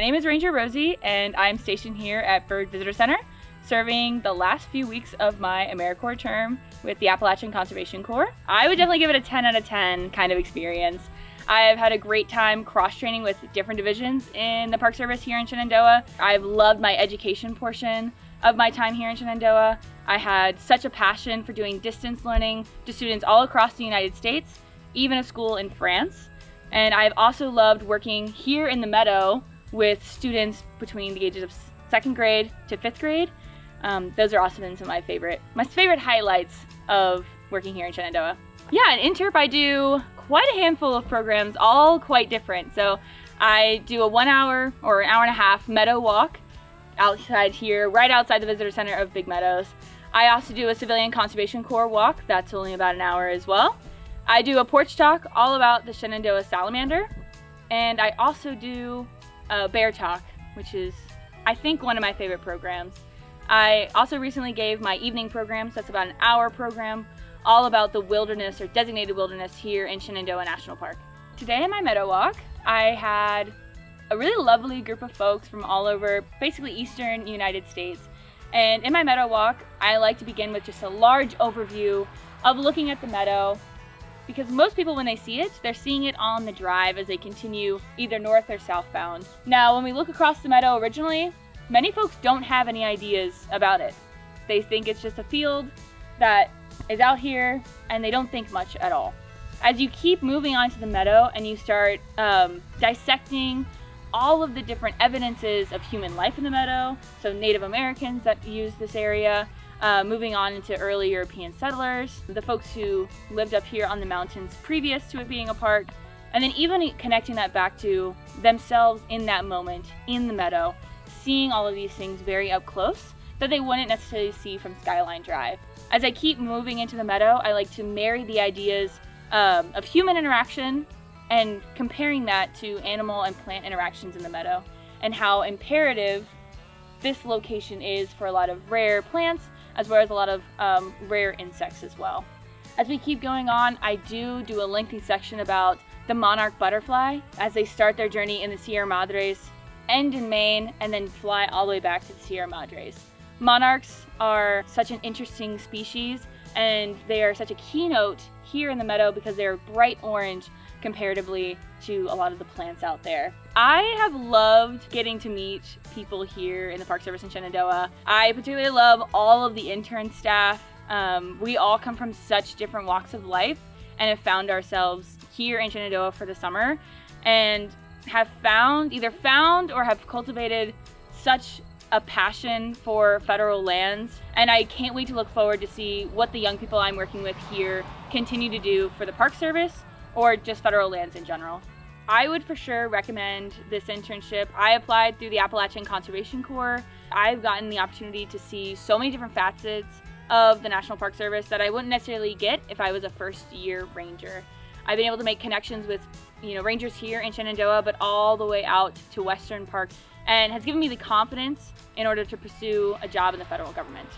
My name is Ranger Rosie, and I'm stationed here at Byrd Visitor Center, serving the last few weeks of my AmeriCorp term with the Appalachian Conservation Corps. I would definitely give it a 10 out of 10 kind of experience. I've had a great time cross-training with different divisions in the Park Service here in Shenandoah. I've loved my education portion of my time here in Shenandoah. I had such a passion for doing distance learning to students all across the United States, even a school in France. And I've also loved working here in the Meadow with students between the ages of 2nd grade to 5th grade. Those are also been some of my favorite highlights of working here in Shenandoah. Yeah, in internship I do quite a handful of programs, all quite different. So I do a 1 hour or an hour and a half meadow walk outside here, right outside the Visitor Center of Big Meadows. I also do a Civilian Conservation Corps walk, that's only about an hour as well. I do a porch talk all about the Shenandoah salamander, and I also do a bear talk, which is, I think, one of my favorite programs. I also recently gave my evening programs, that's about an hour program, all about the wilderness or designated wilderness here in Shenandoah National Park. Today in my meadow walk, I had a really lovely group of folks from all over, basically eastern United States. And in my meadow walk, I like to begin with just a large overview of looking at the meadow, because most people, when they see it, they're seeing it on the drive as they continue either north or southbound. Now, when we look across the meadow originally, many folks don't have any ideas about it. They think it's just a field that is out here, and they don't think much at all. As you keep moving onto the meadow and you start dissecting all of the different evidences of human life in the meadow, so Native Americans that use this area, moving on into early European settlers, the folks who lived up here on the mountains previous to it being a park, and then even connecting that back to themselves in that moment in the meadow, seeing all of these things very up close that they wouldn't necessarily see from Skyline Drive. As I keep moving into the meadow, I like to marry the ideas of human interaction and comparing that to animal and plant interactions in the meadow, and how imperative this location is for a lot of rare plants as well as a lot of rare insects as well. As we keep going on, I do a lengthy section about the monarch butterfly as they start their journey in the Sierra Madres, end in Maine, and then fly all the way back to the Sierra Madres. Monarchs are such an interesting species, and they are such a keynote here in the meadow because they're bright orange comparatively to a lot of the plants out there. I have loved getting to meet people here in the Park Service in Shenandoah. I particularly love all of the intern staff. We all come from such different walks of life and have found ourselves here in Shenandoah for the summer, and have either found or have cultivated such a passion for federal lands. And I can't wait to look forward to see what the young people I'm working with here continue to do for the Park Service or just federal lands in general. I would for sure recommend this internship. I applied through the Appalachian Conservation Corps. I've gotten the opportunity to see so many different facets of the National Park Service that I wouldn't necessarily get if I was a first-year ranger. I've been able to make connections with rangers here in Shenandoah, but all the way out to Western parks, and has given me the confidence in order to pursue a job in the federal government.